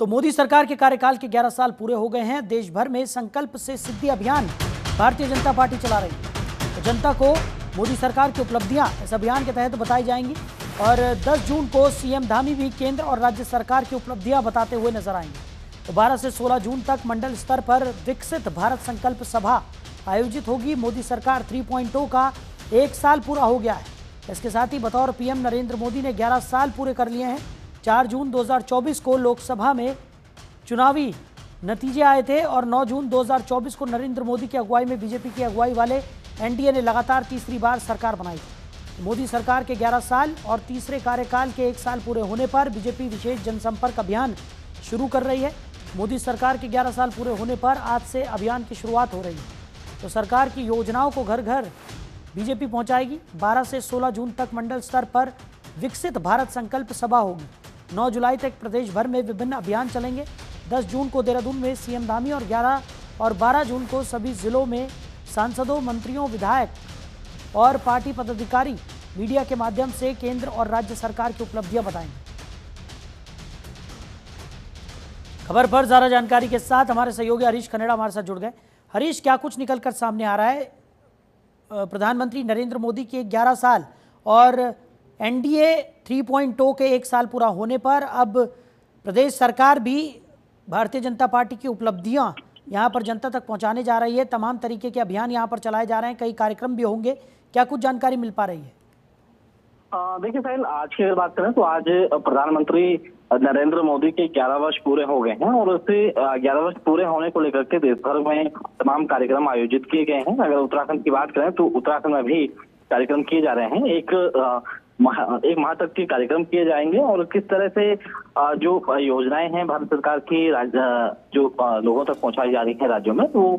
तो मोदी सरकार के कार्यकाल के 11 साल पूरे हो गए हैं। देश भर में संकल्प से सिद्धि अभियान भारतीय जनता पार्टी चला रही है। तो जनता को मोदी सरकार की उपलब्धियां इस अभियान के तहत बताई जाएंगी और 10 जून को सीएम धामी भी केंद्र और राज्य सरकार की उपलब्धियां बताते हुए नजर आएंगे। तो 12 से 16 जून तक मंडल स्तर पर विकसित भारत संकल्प सभा आयोजित होगी। मोदी सरकार 3.0 का 1 साल पूरा हो गया है। इसके साथ ही बतौर पीएम नरेंद्र मोदी ने 11 साल पूरे कर लिए हैं। 4 जून 2024 को लोकसभा में चुनावी नतीजे आए थे और 9 जून 2024 को नरेंद्र मोदी की अगुवाई में बीजेपी की अगुवाई वाले एनडीए ने लगातार तीसरी बार सरकार बनाई थी। मोदी सरकार के 11 साल और तीसरे कार्यकाल के 1 साल पूरे होने पर बीजेपी विशेष जनसंपर्क अभियान शुरू कर रही है। मोदी सरकार के 11 साल पूरे होने पर आज से अभियान की शुरुआत हो रही है। तो सरकार की योजनाओं को घर घर बीजेपी पहुंचाएगी। 12 से 16 जून तक मंडल स्तर पर विकसित भारत संकल्प सभा होगी। 9 जुलाई तक प्रदेश भर में विभिन्न अभियान चलेंगे। 10 जून को देहरादून में सीएम धामी और 11 और 12 जून को सभी जिलों में सांसदों, मंत्रियों, विधायक और पार्टी पदाधिकारी मीडिया के माध्यम से केंद्र और राज्य सरकार की उपलब्धियां बताएंगे। खबर पर ज्यादा जानकारी के साथ हमारे सहयोगी हरीश खनेड़ा हमारे साथ जुड़ गए। हरीश, क्या कुछ निकलकर सामने आ रहा है? प्रधानमंत्री नरेंद्र मोदी के 11 साल और एनडीए 3.0 के 1 साल पूरा होने पर अब प्रदेश सरकार भी भारतीय जनता पार्टी की उपलब्धियां यहां पर जनता तक पहुंचाने जा रही है। तमाम तरीके के अभियान यहां पर चलाए जा रहे हैं, कई कार्यक्रम भी होंगे। क्या कुछ जानकारी मिल पा रही है? देखिए साहिल, आज की अगर बात करें तो आज प्रधानमंत्री नरेंद्र मोदी के 11 वर्ष पूरे हो गए हैं और उससे 11 वर्ष पूरे होने को लेकर के देश भर में तमाम कार्यक्रम आयोजित किए गए हैं। अगर उत्तराखंड की बात करें तो उत्तराखंड में भी कार्यक्रम किए जा रहे हैं। एक माह तक के कार्यक्रम किए जाएंगे और किस तरह से जो योजनाएं हैं भारत सरकार की जो लोगों तक पहुंचाई जा रही है राज्यों में, वो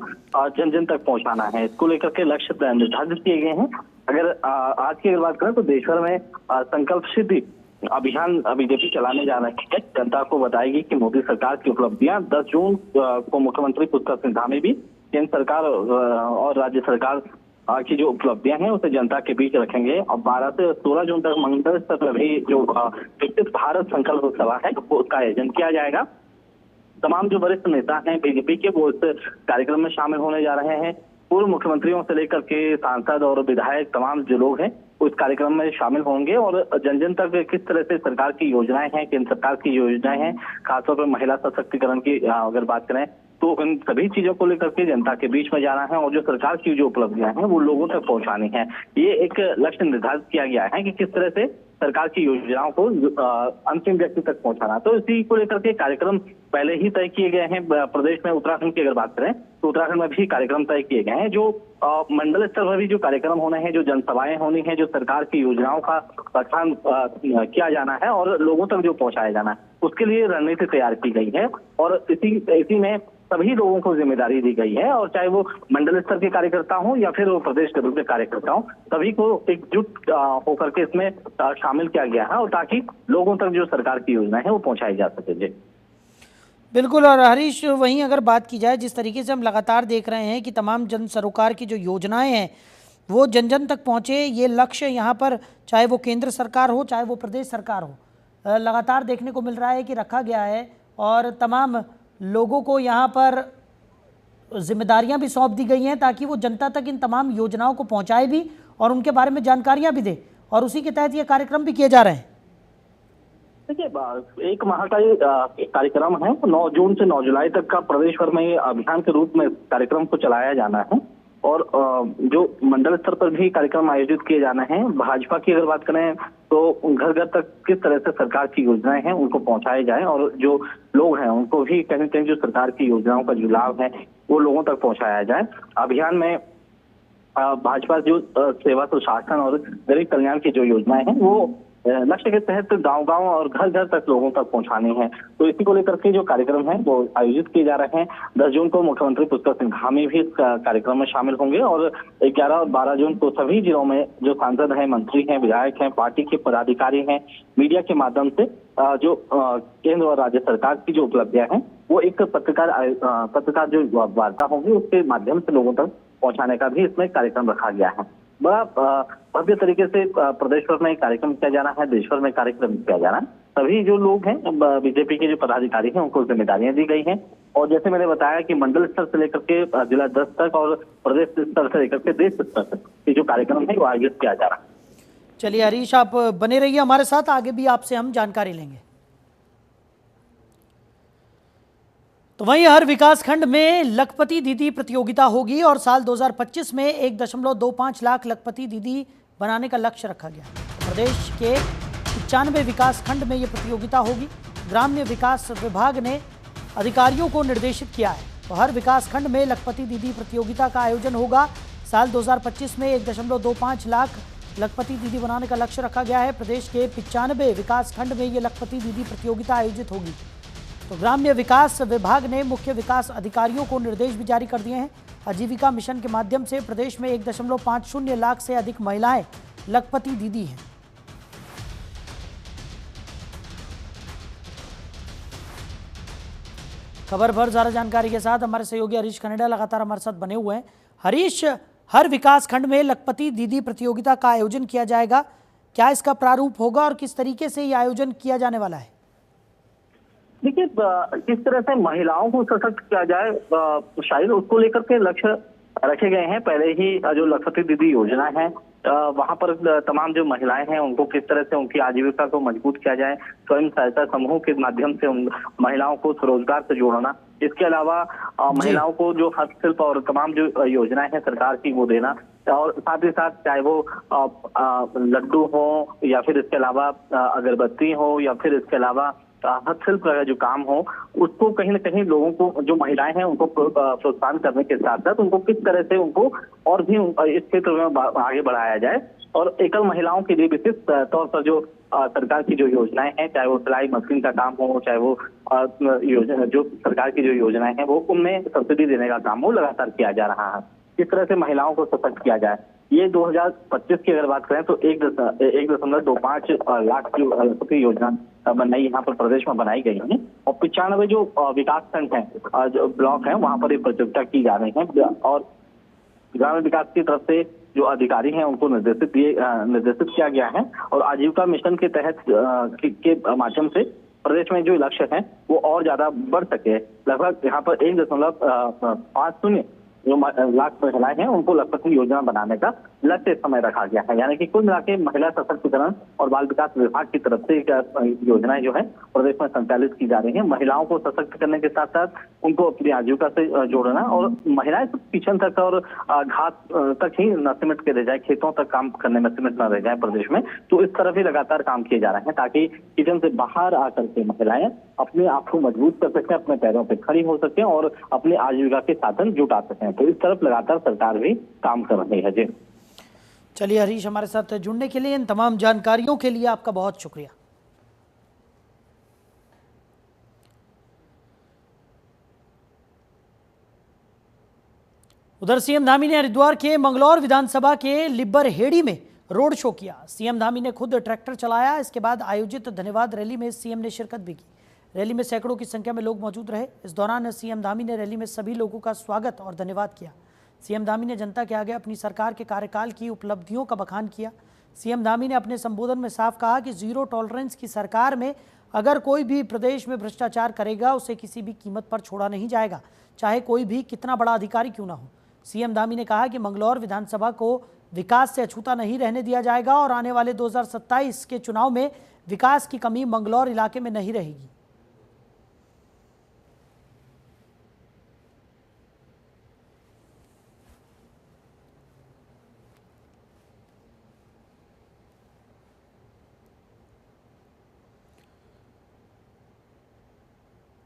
जन जन तक पहुंचाना है। इसको लेकर के लक्ष्य निर्धारित किए गए हैं। अगर आज की अगर बात करें तो देश भर में संकल्प सिद्धि अभियान बीजेपी चलाने जा रही है। जनता को बताएगी कि मोदी सरकार की उपलब्धियां। 10 जून को मुख्यमंत्री पुष्कर सिंह धामी भी केंद्र सरकार और राज्य सरकार की जो उपलब्धियां हैं उसे जनता के बीच रखेंगे। और 12 से 16 जून तक मंडल स्तर पर भी जो विकसित भारत संकल्प सभा है उसका आयोजन किया जाएगा। तमाम जो वरिष्ठ नेता हैं बीजेपी के वो इस कार्यक्रम में शामिल होने जा रहे हैं। पूर्व मुख्यमंत्रियों से लेकर के सांसद और विधायक तमाम जो लोग हैं उस कार्यक्रम में शामिल होंगे और जन जन तक किस तरह से सरकार की योजनाएं हैं, केंद्र सरकार की योजनाएं हैं, खासतौर पर महिला सशक्तिकरण की अगर बात करें तो इन सभी चीजों को लेकर के जनता के बीच में जाना है और जो सरकार की जो उपलब्धियां हैं वो लोगों तक पहुंचानी है। ये एक लक्ष्य निर्धारित किया गया है कि किस तरह से सरकार की योजनाओं को अंतिम व्यक्ति तक पहुंचाना। तो इसी को लेकर के कार्यक्रम पहले ही तय किए गए हैं। प्रदेश में उत्तराखंड की अगर बात करें तो उत्तराखंड में भी कार्यक्रम तय किए गए हैं। जो मंडल स्तर पर भी जो कार्यक्रम होने हैं, जो जनसभाएं होनी है, जो सरकार की योजनाओं का प्रचार किया जाना है और लोगों तक जो पहुंचाया जाना है, उसके लिए रणनीति तैयार की गई है और इसी में सभी लोगों को जिम्मेदारी दी गई है। और चाहे वो मंडल स्तर के कार्यकर्ता हों या फिर वो प्रदेश लेवल के कार्यकर्ता हों, सभी को एकजुट होकर के इसमें शामिल किया गया है और ताकि लोगों तक जो सरकार की योजना है वो पहुंचाई जा सके। जी बिल्कुल। और हरीश, वहीं अगर बात की जाए, जिस तरीके से हम लगातार देख रहे हैं कि तमाम जन सरोकार की जो योजनाएं हैं वो जन जन तक पहुंचे, ये लक्ष्य यहाँ पर चाहे वो केंद्र सरकार हो चाहे वो प्रदेश सरकार हो, लगातार देखने को मिल रहा है कि रखा गया है और तमाम लोगों को यहाँ पर जिम्मेदारियां भी सौंप दी गई हैं ताकि वो जनता तक इन तमाम योजनाओं को पहुँचाए भी और उनके बारे में जानकारियाँ भी दे, और उसी के तहत ये कार्यक्रम भी किए जा रहे हैं। देखिए, 1 माह का ये कार्यक्रम है। 9 जून से 9 जुलाई तक का प्रदेश भर में अभियान के रूप में कार्यक्रम को चलाया जाना है और जो मंडल स्तर पर भी कार्यक्रम आयोजित किए जाने हैं। भाजपा की अगर बात करें तो घर घर तक किस तरह से सरकार की योजनाएं हैं उनको पहुंचाए जाए और जो लोग हैं उनको भी कहीं न कहीं जो सरकार की योजनाओं का जो लाभ है वो लोगों तक पहुंचाया जाए। अभियान में भाजपा जो सेवा सुशासन और गरीब कल्याण की जो योजनाएं हैं वो लक्ष्य के तहत गांव-गांव और घर घर तक लोगों तक पहुंचानी है। तो इसी को लेकर के जो कार्यक्रम है वो आयोजित किए जा रहे हैं। 10 जून को मुख्यमंत्री पुष्कर सिंह धामी भी इस कार्यक्रम में शामिल होंगे और 11 और 12 जून को सभी जिलों में जो सांसद हैं, मंत्री हैं, विधायक हैं, पार्टी के पदाधिकारी हैं, मीडिया के माध्यम से जो केंद्र और राज्य सरकार की जो उपलब्धियां हैं वो एक पत्रकार जो वार्ता होगी उसके माध्यम से लोगों तक पहुंचाने का भी इसमें कार्यक्रम रखा गया है। बड़ा भव्य तरीके से प्रदेश भर में कार्यक्रम किया जाना है, देश भर में कार्यक्रम किया जाना है। सभी जो लोग हैं बीजेपी के जो पदाधिकारी हैं उनको जिम्मेदारियां दी गई हैं। और जैसे मैंने बताया कि मंडल स्तर से लेकर के जिला 10 तक और प्रदेश स्तर से लेकर के देश स्तर तक ये जो कार्यक्रम है वो आयोजित किया जा रहा है। चलिए हरीश, आप बने रहिए हमारे साथ, आगे भी आपसे हम जानकारी लेंगे। तो वहीं हर विकास खंड में लखपति दीदी प्रतियोगिता होगी और साल 2025 में 1.25 लाख लखपति दीदी बनाने का लक्ष्य रखा गया। प्रदेश के 95 विकास खंड में ये प्रतियोगिता होगी। ग्राम्य विकास विभाग ने अधिकारियों को निर्देशित किया है। तो हर विकास खंड में लखपति दीदी प्रतियोगिता का आयोजन होगा। साल 2025 में 1.25 लाख लखपति दीदी बनाने का लक्ष्य रखा गया है। प्रदेश के 95 विकास खंड में ये लखपति दीदी प्रतियोगिता आयोजित होगी। तो ग्राम्य विकास विभाग ने मुख्य विकास अधिकारियों को निर्देश भी जारी कर दिए हैं। आजीविका मिशन के माध्यम से प्रदेश में 1.50 लाख से अधिक महिलाएं लखपति दीदी हैं। खबर पर ज्यादा जानकारी के साथ हमारे सहयोगी हरीश कनेडा लगातार हमारे साथ बने हुए हैं। हरीश, हर विकास खंड में लखपति दीदी प्रतियोगिता का आयोजन किया जाएगा, क्या इसका प्रारूप होगा और किस तरीके से ये आयोजन किया जाने वाला है? देखिए, किस तरह से महिलाओं को सशक्त किया जाए शायद उसको लेकर के लक्ष्य रखे गए हैं। पहले ही जो लखपति दीदी योजना है वहां पर तमाम जो महिलाएं हैं उनको किस तरह से उनकी आजीविका को मजबूत किया जाए, स्वयं सहायता समूह के माध्यम से उन महिलाओं को स्वरोजगार से जोड़ना। इसके अलावा महिलाओं को जो हस्तशिल्प और तमाम जो योजनाएं हैं सरकार की वो देना, और साथ ही साथ चाहे वो लड्डू हो या फिर इसके अलावा अगरबत्ती हो या फिर इसके अलावा हस्तशिल्प का जो काम हो, उसको कहीं ना कहीं लोगों को जो महिलाएं हैं उनको प्रोत्साहन करने के साथ साथ उनको किस तरह से उनको और भी इस क्षेत्र में आगे बढ़ाया जाए। और एकल महिलाओं के लिए विशेष तौर पर जो सरकार की जो योजनाएं हैं, चाहे वो सिलाई मशीन का काम हो, चाहे वो योजना जो सरकार की जो योजनाएं हैं वो उनमें सब्सिडी देने का काम हो, लगातार किया जा रहा है। किस तरह से महिलाओं को सशक्त किया जाए, ये 2025 की अगर बात करें तो 1.25 लाख की लखपति योजना बनाई यहाँ पर प्रदेश में बनाई गई है। और 95 जो विकास खंड है, जो ब्लॉक है, वहां पर ये प्रतियोगिता की जा रही है। और ग्रामीण विकास की तरफ से जो अधिकारी हैं उनको निर्देशित किया गया है। और आजीविका मिशन के तहत के माध्यम से प्रदेश में जो लक्ष्य है वो और ज्यादा बढ़ सके। लगभग यहाँ पर 1.50 जो लाख महिलाएं हैं उनको लखपति योजना बनाने का लक्ष्य समय रखा गया है। यानी कि कुल मिला के महिला सशक्तिकरण और बाल विकास विभाग की तरफ से योजनाएं जो है प्रदेश में संचालित की जा रही है। महिलाओं को सशक्त करने के साथ साथ उनको अपनी आजीविका से जोड़ना, और महिलाएं किचन तक और घाट तक ही न सिमट के रह जाए, खेतों तक काम करने में सिमट न रह जाए प्रदेश में। तो इस तरफ ही लगातार काम किए जा रहे हैं ताकि किचन से बाहर आकर के महिलाएं अपने आप को मजबूत कर सकें, अपने पैरों पर खड़ी हो सकें और अपने आजीविका के साधन जुटा सकें। तो इस तरफ लगातार सरकार भी काम कर रही है। जी चलिए हरीश, हमारे साथ जुड़ने के लिए, इन तमाम जानकारियों के लिए आपका बहुत शुक्रिया। उधर सीएम धामी ने हरिद्वार के मंगलौर विधानसभा के लिब्बर हेड़ी में रोड शो किया। सीएम धामी ने खुद ट्रैक्टर चलाया। इसके बाद आयोजित धन्यवाद रैली में सीएम ने शिरकत भी की। रैली में सैकड़ों की संख्या में लोग मौजूद रहे। इस दौरान सीएम धामी ने रैली में सभी लोगों का स्वागत और धन्यवाद किया। सीएम धामी ने जनता के आगे अपनी सरकार के कार्यकाल की उपलब्धियों का बखान किया। सीएम धामी ने अपने संबोधन में साफ कहा कि जीरो टॉलरेंस की सरकार में अगर कोई भी प्रदेश में भ्रष्टाचार करेगा उसे किसी भी कीमत पर छोड़ा नहीं जाएगा, चाहे कोई भी कितना बड़ा अधिकारी क्यों ना हो। सीएम धामी ने कहा कि मंगलौर विधानसभा को विकास से अछूता नहीं रहने दिया जाएगा और आने वाले 2027 के चुनाव में विकास की कमी मंगलौर इलाके में नहीं रहेगी।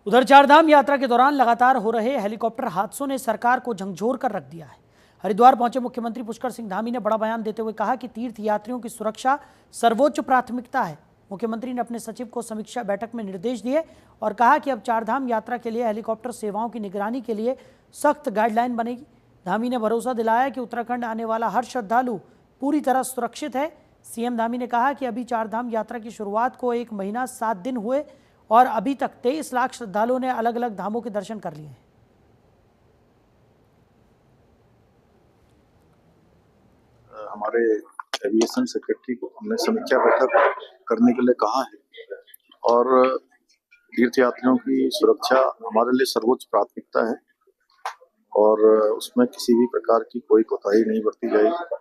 उधर चारधाम यात्रा के दौरान लगातार हो रहे हेलीकॉप्टर हादसों ने सरकार को झकझोर कर रख दिया है। हरिद्वार पहुंचे मुख्यमंत्री पुष्कर सिंह धामी ने बड़ा बयान देते हुए कहा कि तीर्थ यात्रियों की सुरक्षा सर्वोच्च प्राथमिकता है। मुख्यमंत्री ने अपने सचिव को समीक्षा बैठक में निर्देश दिए और कहा कि अब चारधाम यात्रा के लिए हेलीकॉप्टर सेवाओं की निगरानी के लिए सख्त गाइडलाइन बनेगी। धामी ने भरोसा दिलाया कि उत्तराखंड आने वाला हर श्रद्धालु पूरी तरह सुरक्षित है। सीएम धामी ने कहा कि अभी चारधाम यात्रा की शुरुआत को 1 महीना 7 दिन हुए और अभी तक 23 लाख श्रद्धालुओं ने अलग अलग धामों के दर्शन कर लिए हैं। हमारे एविएशन सेक्रेटरी को हमने समीक्षा बैठक करने के लिए कहा है और तीर्थयात्रियों की सुरक्षा हमारे लिए सर्वोच्च प्राथमिकता है और उसमें किसी भी प्रकार की कोई कोताही नहीं बरती जाएगी।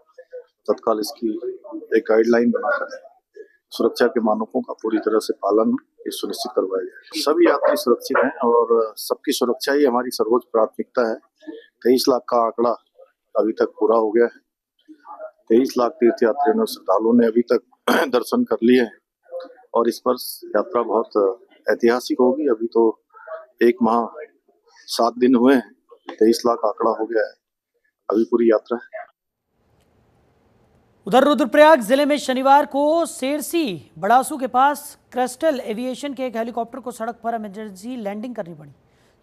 तत्काल इसकी एक गाइडलाइन बनाकर सुरक्षा के मानकों का पूरी तरह से पालन ये सुनिश्चित करवाया जाए। सभी यात्री सुरक्षित हैं और सबकी सुरक्षा ही हमारी सर्वोच्च प्राथमिकता है। 23 लाख का आंकड़ा अभी तक पूरा हो गया है। 23 लाख तीर्थयात्रियों श्रद्धालुओं ने अभी तक दर्शन कर लिए हैं और इस पर यात्रा बहुत ऐतिहासिक होगी। अभी तो 1 माह 7 दिन हुए हैं, 23 लाख आंकड़ा हो गया है, अभी पूरी यात्रा है। उधर रुद्रप्रयाग जिले में शनिवार को सेरसी बड़ासू के पास क्रिस्टल एविएशन के एक हेलीकॉप्टर को सड़क पर इमरजेंसी लैंडिंग करनी पड़ी।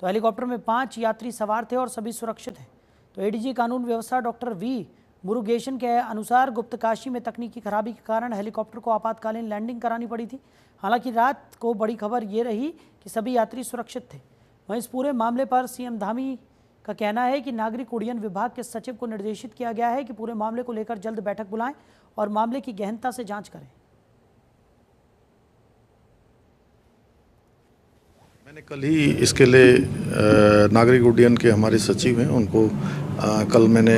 तो हेलीकॉप्टर में 5 यात्री सवार थे और सभी सुरक्षित हैं। तो एडीजी कानून व्यवस्था डॉक्टर वी मुरुगेशन के अनुसार गुप्तकाशी में तकनीकी खराबी के कारण हेलीकॉप्टर को आपातकालीन लैंडिंग करानी पड़ी थी। हालांकि रात को बड़ी खबर ये रही कि सभी यात्री सुरक्षित थे। वहीं इस पूरे मामले पर सीएम धामी का कहना है कि नागरिक उड्डयन विभाग के सचिव को निर्देशित किया गया है कि पूरे मामले को लेकर जल्द बैठक बुलाएं और मामले की गहनता से जांच करें। मैंने कल ही इसके लिए नागरिक उड्डयन के हमारे सचिव हैं उनको कल मैंने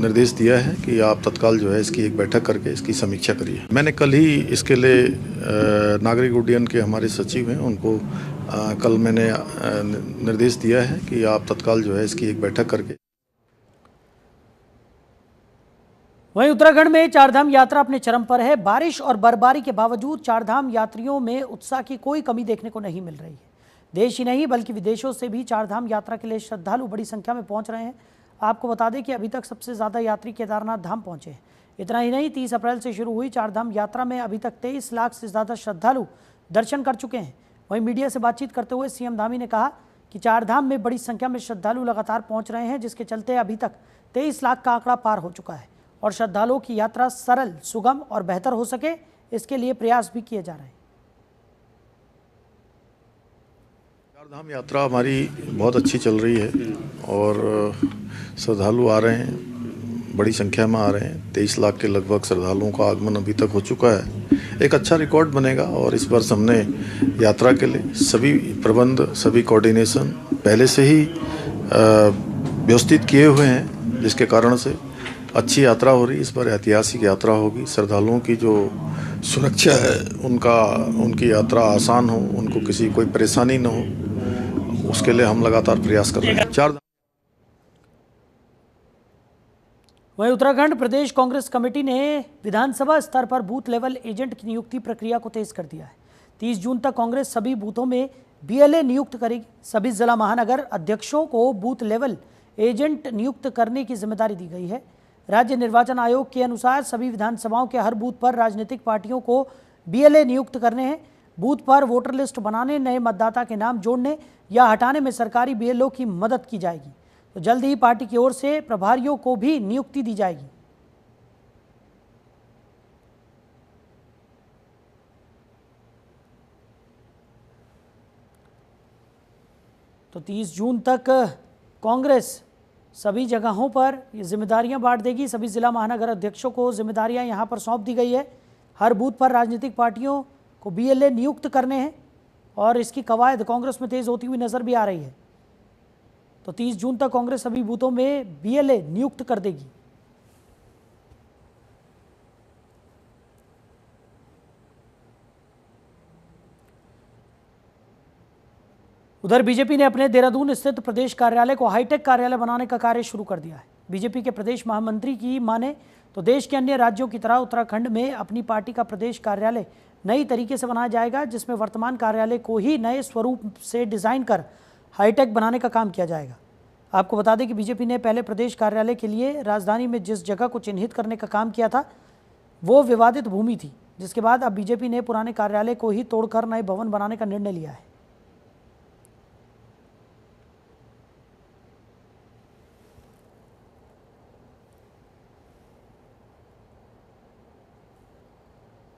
निर्देश दिया है कि आप तत्काल जो है इसकी एक बैठक करके इसकी समीक्षा करिए। मैंने कल ही इसके लिए नागरिक उड्डयन के हमारे सचिव हैं उनको कल मैंने निर्देश दिया है कि आप तत्काल जो है इसकी एक बैठक करके। वहीं उत्तराखंड में चारधाम यात्रा अपने चरम पर है। बारिश और बर्फबारी के बावजूद चारधाम यात्रियों में उत्साह की कोई कमी देखने को नहीं मिल रही है। देश ही नहीं बल्कि विदेशों से भी चारधाम यात्रा के लिए श्रद्धालु बड़ी संख्या में पहुंच रहे हैं। आपको बता दें कि अभी तक सबसे ज़्यादा यात्री केदारनाथ धाम पहुंचे हैं। इतना ही नहीं, 30 अप्रैल से शुरू हुई चारधाम यात्रा में अभी तक 23 लाख से ज़्यादा श्रद्धालु दर्शन कर चुके हैं। वहीं मीडिया से बातचीत करते हुए सीएम धामी ने कहा कि चारधाम में बड़ी संख्या में श्रद्धालु लगातार पहुंच रहे हैं, जिसके चलते अभी तक 23 लाख का आंकड़ा पार हो चुका है और श्रद्धालुओं की यात्रा सरल, सुगम और बेहतर हो सके, इसके लिए प्रयास भी किए जा रहे हैं। चारधाम यात्रा हमारी बहुत अच्छी चल रही है और श्रद्धालु आ रहे हैं, बड़ी संख्या में आ रहे हैं। 23 लाख के लगभग श्रद्धालुओं का आगमन अभी तक हो चुका है। एक अच्छा रिकॉर्ड बनेगा और इस वर्ष हमने यात्रा के लिए सभी प्रबंध, सभी कोऑर्डिनेशन पहले से ही व्यवस्थित किए हुए हैं, जिसके कारण से अच्छी यात्रा हो रही है। इस पर ऐतिहासिक यात्रा होगी। श्रद्धालुओं की जो सुरक्षा है उनकी यात्रा आसान हो, उनको किसी कोई परेशानी न हो, उसके लिए हम लगातार प्रयास कर रहे हैं। वहीं उत्तराखंड प्रदेश कांग्रेस कमेटी ने विधानसभा स्तर पर बूथ लेवल एजेंट की नियुक्ति प्रक्रिया को तेज कर दिया है। 30 जून तक कांग्रेस सभी बूथों में बीएलए नियुक्त करेगी। सभी जिला महानगर अध्यक्षों को बूथ लेवल एजेंट नियुक्त करने की जिम्मेदारी दी गई है। राज्य निर्वाचन आयोग के अनुसार सभी विधानसभाओं के हर बूथ पर राजनीतिक पार्टियों को बीएलए नियुक्त करने हैं। बूथ पर वोटर लिस्ट बनाने, नए मतदाता के नाम जोड़ने या हटाने में सरकारी बीएलओ की मदद की जाएगी। तो जल्द ही पार्टी की ओर से प्रभारियों को भी नियुक्ति दी जाएगी। तो 30 जून तक कांग्रेस सभी जगहों पर ये जिम्मेदारियां बांट देगी। सभी जिला महानगर अध्यक्षों को जिम्मेदारियां यहां पर सौंप दी गई है। हर बूथ पर राजनीतिक पार्टियों को बीएलए नियुक्त करने हैं और इसकी कवायद कांग्रेस में तेज होती हुई नजर भी आ रही है। तो 30 जून तक कांग्रेस सभी बूथों में बीएलए नियुक्त कर देगी। उधर बीजेपी ने अपने देहरादून स्थित प्रदेश कार्यालय को हाईटेक कार्यालय बनाने का कार्य शुरू कर दिया है। बीजेपी के प्रदेश महामंत्री की माने तो देश के अन्य राज्यों की तरह उत्तराखंड में अपनी पार्टी का प्रदेश कार्यालय नई तरीके से बनाया जाएगा, जिसमें वर्तमान कार्यालय को ही नए स्वरूप से डिजाइन कर हाईटेक बनाने का काम किया जाएगा। आपको बता दें कि बीजेपी ने पहले प्रदेश कार्यालय के लिए राजधानी में जिस जगह को चिन्हित करने का काम किया था वो विवादित भूमि थी, जिसके बाद अब बीजेपी ने पुराने कार्यालय को ही तोड़कर नए भवन बनाने का निर्णय लिया है।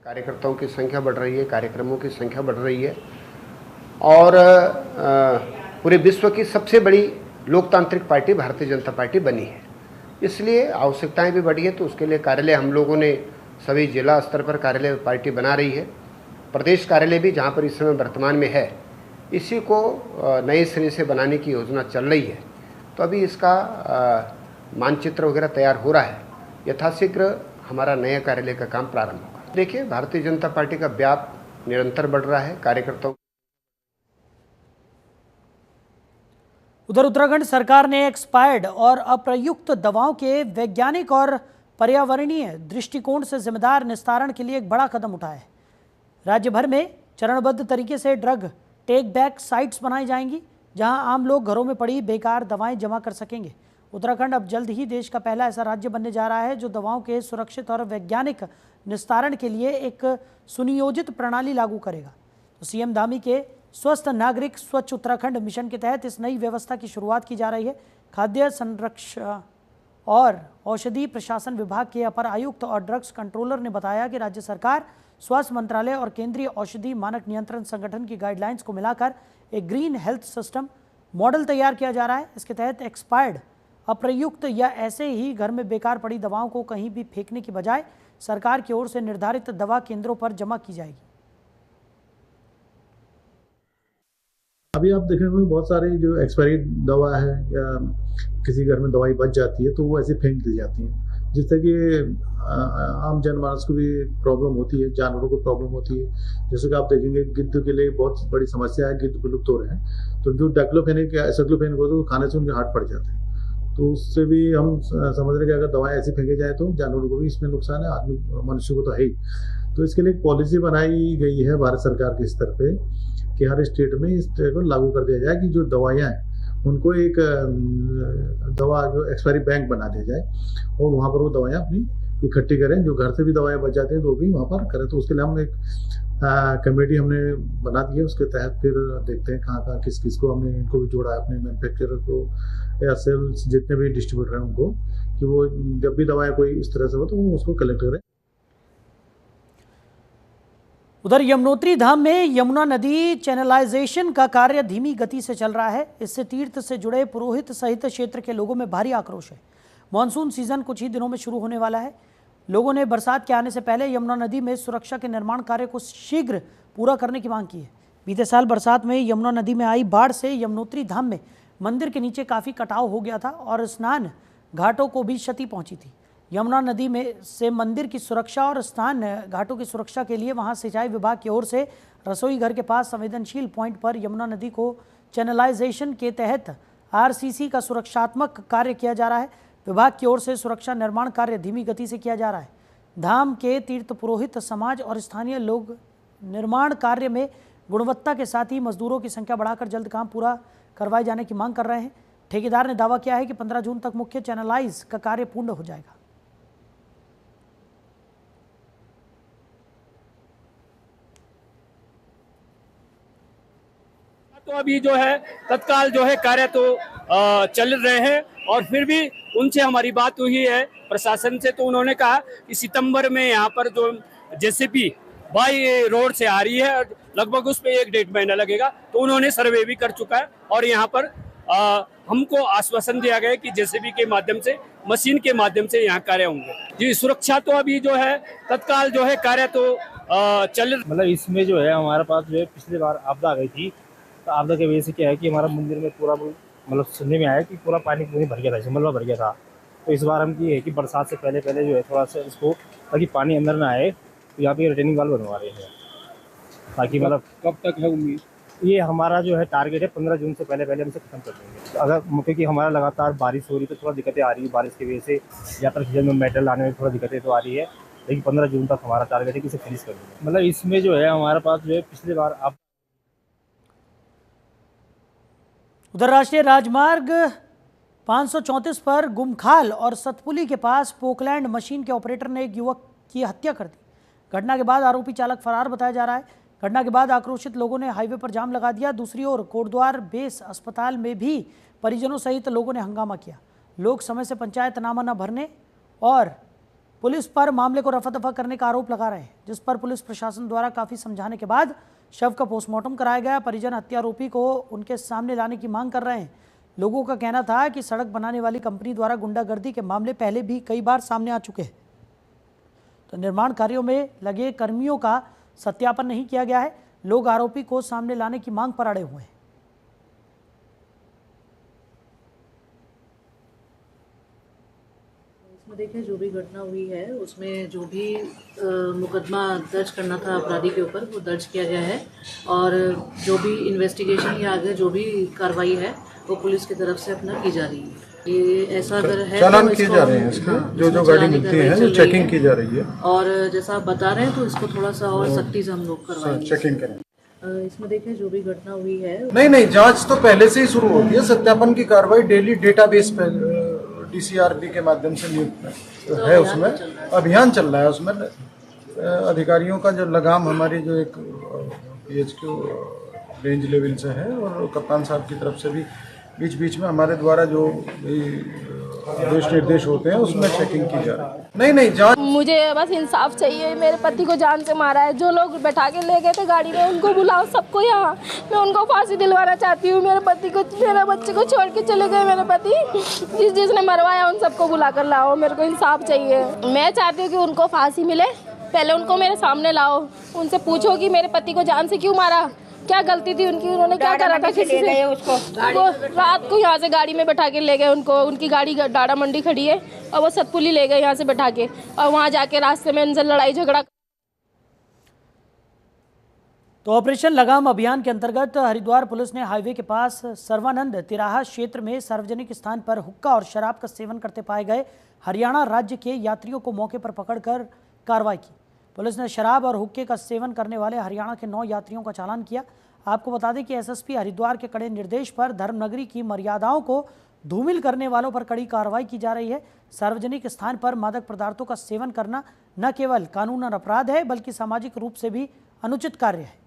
कार्यकर्ताओं की संख्या बढ़ रही है, कार्यक्रमों की संख्या बढ़ रही है और पूरे विश्व की सबसे बड़ी लोकतांत्रिक पार्टी भारतीय जनता पार्टी बनी है। इसलिए आवश्यकताएं भी बढ़ी है, तो उसके लिए कार्यालय हम लोगों ने सभी जिला स्तर पर कार्यालय पार्टी बना रही है। प्रदेश कार्यालय भी जहाँ पर इस समय वर्तमान में है, इसी को नए सिरे से बनाने की योजना चल रही है। तो अभी इसका मानचित्र वगैरह तैयार हो रहा है। यथाशीघ्र हमारा नया कार्यालय का काम प्रारंभ होगा। देखिए, भारतीय जनता पार्टी का व्याप निरंतर बढ़ रहा है। कार्यकर्ताओं उधर उत्तराखंड सरकार ने एक्सपायर्ड और अप्रयुक्त दवाओं के वैज्ञानिक और पर्यावरणीय दृष्टिकोण से जिम्मेदार निस्तारण के लिए एक बड़ा कदम उठाया है। राज्य भर में चरणबद्ध तरीके से ड्रग टेक बैक साइट्स बनाई जाएंगी, जहां आम लोग घरों में पड़ी बेकार दवाएं जमा कर सकेंगे। उत्तराखंड अब जल्द ही देश का पहला ऐसा राज्य बनने जा रहा है जो दवाओं के सुरक्षित और वैज्ञानिक निस्तारण के लिए एक सुनियोजित प्रणाली लागू करेगा। तो सीएम धामी के स्वस्थ नागरिक स्वच्छ उत्तराखंड मिशन के तहत इस नई व्यवस्था की शुरुआत की जा रही है। खाद्य संरक्षण और औषधि प्रशासन विभाग के अपर आयुक्त और ड्रग्स कंट्रोलर ने बताया कि राज्य सरकार, स्वास्थ्य मंत्रालय और केंद्रीय औषधि मानक नियंत्रण संगठन की गाइडलाइंस को मिलाकर एक ग्रीन हेल्थ सिस्टम मॉडल तैयार किया जा रहा है। इसके तहत एक्सपायर्ड, अप्रयुक्त या ऐसे ही घर में बेकार पड़ी दवाओं को कहीं भी फेंकने की बजाय सरकार की ओर से निर्धारित दवा केंद्रों पर जमा की जाएगी। अभी आप देखेंगे बहुत सारी जो एक्सपायरी दवा है या किसी घर में दवाई बच जाती है तो वो ऐसे फेंक दी जाती है, जिससे कि आम जनमानस को भी प्रॉब्लम होती है, जानवरों को प्रॉब्लम होती है। जैसे कि आप देखेंगे गिद्ध के लिए बहुत बड़ी समस्या है, गिद्ध विलुप्त हो रहे हैं। तो जो डाइक्लोफेनेक या एसाइक्लोफेनेक होता है वो खाने से उनके हार्ट पड़ जाते हैं। तो उससे भी हम समझ रहे हैं कि अगर दवाएं ऐसी फेंकी जाए तो जानवरों को भी इसमें नुकसान है, आदमी मनुष्य को तो है ही। तो इसके लिए एक पॉलिसी बनाई गई है भारत सरकार के स्तर पे कि हर स्टेट में इस तरह को लागू कर दिया जाए कि जो दवाइयाँ हैं उनको एक दवा जो एक्सपायरी बैंक बना दिया जाए और वहाँ पर वो दवाइयाँ अपनी इकट्ठी करें। जो घर से भी दवाएं बच जाती हैं तो वो भी वहाँ पर करें। तो उसके लिए हम एक कमेटी हमने बना दी है। उसके तहत फिर देखते हैं कहाँ कहाँ किस किस को हमने इनको भी जोड़ा है, अपने मैन्युफैक्चरर को या सेल्स जितने भी डिस्ट्रीब्यूटर हैं उनको, कि वो जब भी दवाएं कोई इस तरह से हो तो वो उसको कलेक्ट करें। उधर यमुनोत्री धाम में यमुना नदी चैनलाइजेशन का कार्य धीमी गति से चल रहा है। इससे तीर्थ से जुड़े पुरोहित सहित क्षेत्र के लोगों में भारी आक्रोश है। मानसून सीजन कुछ ही दिनों में शुरू होने वाला है। लोगों ने बरसात के आने से पहले यमुना नदी में सुरक्षा के निर्माण कार्य को शीघ्र पूरा करने की मांग की है। बीते साल बरसात में यमुना नदी में आई बाढ़ से यमुनोत्री धाम में मंदिर के नीचे काफ़ी कटाव हो गया था और स्नान घाटों को भी क्षति पहुंची थी। यमुना नदी में से मंदिर की सुरक्षा और स्नान घाटों की सुरक्षा के लिए वहां सिंचाई विभाग की ओर से रसोई घर के पास संवेदनशील पॉइंट पर यमुना नदी को चैनलाइजेशन के तहत आरसीसी का सुरक्षात्मक कार्य किया जा रहा है। विभाग की ओर से सुरक्षा निर्माण कार्य धीमी गति से किया जा रहा है। धाम के तीर्थ पुरोहित समाज और स्थानीय लोग निर्माण कार्य में गुणवत्ता के साथ ही मजदूरों की संख्या बढ़ाकर जल्द काम पूरा करवाए जाने की मांग कर रहे हैं। ठेकेदार ने दावा किया है कि 15 जून तक मुख्य चैनलाइज का कार्य पूर्ण हो जाएगा। तो अभी जो है तत्काल जो है कार्य तो चल रहे हैं और फिर भी उनसे हमारी बात हुई है प्रशासन से, तो उन्होंने कहा कि सितंबर में यहाँ पर जो जेसीबी बाई रोड से आ रही है लगभग उस पे 1-1.5 महीना लगेगा। तो उन्होंने सर्वे भी कर चुका है और यहाँ पर हमको आश्वासन दिया गया कि जेसीबी के माध्यम से, मशीन के माध्यम से यहाँ कार्य होंगे। जी, सुरक्षा तो अभी जो है तत्काल जो है कार्य तो चल, मतलब इसमें जो है हमारे पास जो है पिछली बार आपदा आ गई थी, तो आपदा की वजह से क्या है कि हमारा मंदिर में पूरा मतलब सुनने में आया कि पूरा पानी भर गया था, मलबा भर गया था। तो इस बार हम ये है कि बरसात से पहले जो है थोड़ा सा इसको, ताकि पानी अंदर ना आए, तो यहाँ पे रिटेनिंग वाल बनवा रहे हैं ताकि मतलब कब तक है उम्मीद? ये हमारा जो है टारगेट है 15 जून से पहले हम इसे खत्म कर देंगे। तो अगर क्योंकि हमारा लगातार बारिश हो रही है तो थोड़ा दिक्कतें आ रही है, बारिश की वजह से यात्रा सीजन में मेटल लाने में थोड़ा दिक्कतें तो आ रही है, लेकिन 15 जून तक हमारा टारगेट है कि इसे फिनिश कर देंगे। मतलब इसमें जो है हमारे पास जो है पिछली बार आप उधर राष्ट्रीय राजमार्ग 534 पर गुमखाल और सतपुली के पास पोकलैंड मशीन के ऑपरेटर ने एक युवक की हत्या कर दी। घटना के बाद आरोपी चालक फरार बताया जा रहा है। घटना के बाद आक्रोशित लोगों ने हाईवे पर जाम लगा दिया। दूसरी ओर कोटद्वार बेस अस्पताल में भी परिजनों सहित लोगों ने हंगामा किया। लोग समय से पंचायतनामा न भरने और पुलिस पर मामले को रफा दफा करने का आरोप लगा रहे हैं, जिस पर पुलिस प्रशासन द्वारा काफ़ी समझाने के बाद शव का पोस्टमार्टम कराया गया। परिजन हत्यारोपी को उनके सामने लाने की मांग कर रहे हैं। लोगों का कहना था कि सड़क बनाने वाली कंपनी द्वारा गुंडागर्दी के मामले पहले भी कई बार सामने आ चुके हैं। तो निर्माण कार्यों में लगे कर्मियों का सत्यापन नहीं किया गया है। लोग आरोपी को सामने लाने की मांग पर अड़े हुए हैं। इसमें देखिए, जो भी घटना हुई है उसमें जो भी मुकदमा दर्ज करना था अपराधी के ऊपर वो दर्ज किया गया है, और जो भी इन्वेस्टिगेशन या आगे जो भी कार्रवाई है वो पुलिस की तरफ से अपना की जा रही है। ये ऐसा अगर है चालान तो किए इसको जा रहे हैं इसके, जो इसमें गाड़ी चलानी मिलती है कार्रवाई जो चल रही चेकिंग की जा रही है, और जैसा आप बता रहे हैं तो इसको थोड़ा सा और सख्ती से हम लोग करवाएंगे। चेकिंग करें। इसमें देखिए, जो भी घटना हुई है नहीं, जांच तो पहले से ही शुरू होती है। सत्यापन की कार्रवाई डेली डेटाबेस पे DCRB के माध्यम से नियुक्त है। उसमें अभियान चल रहा है। उसमें अधिकारियों का जो लगाम हमारी जो एक PHQ रेंज लेवल से है, और कप्तान साहब की तरफ से भी बीच बीच में हमारे द्वारा जो आदेश निर्देश होते हैं उसमें चेकिंग की जा रही है। नहीं, जांच। मुझे बस इंसाफ चाहिए। मेरे पति को जान से मारा है। जो लोग बैठा के ले गए थे गाड़ी में उनको बुलाओ सबको यहाँ। मैं उनको फांसी दिलवाना चाहती हूँ। मेरे पति को, मेरे बच्चे को छोड़ के चले गए मेरे पति। जिसने मरवाया उन सबको बुला कर लाओ। मेरे को इंसाफ चाहिए। मैं चाहती हूँ कि उनको फांसी मिले। पहले उनको मेरे सामने लाओ, उनसे पूछो कि मेरे पति को जान से क्यों मारा, क्या गलती थी उनकी, उन्होंने क्या करा था किसी से। वो रात को यहाँ से गाड़ी में बैठा के ले गए उनको। उनकी गाड़ी डाड़ा मंडी खड़ी है और वो सतपुली ले गए यहाँ से बैठा के, और वहाँ जाके रास्ते में उनसे लड़ाई झगड़ा। तो ऑपरेशन लगाम अभियान के अंतर्गत हरिद्वार पुलिस ने हाईवे के पास सर्वानंद तिराहा क्षेत्र में सार्वजनिक स्थान पर हुक्का और शराब का सेवन करते पाए गए हरियाणा राज्य के यात्रियों को मौके पर पकड़कर कार्रवाई की। पुलिस ने शराब और हुक्के का सेवन करने वाले हरियाणा के 9 यात्रियों का चालान किया। आपको बता दें कि SSP हरिद्वार के कड़े निर्देश पर धर्मनगरी की मर्यादाओं को धूमिल करने वालों पर कड़ी कार्रवाई की जा रही है। सार्वजनिक स्थान पर मादक पदार्थों का सेवन करना न केवल कानूनन अपराध है बल्कि सामाजिक रूप से भी अनुचित कार्य है।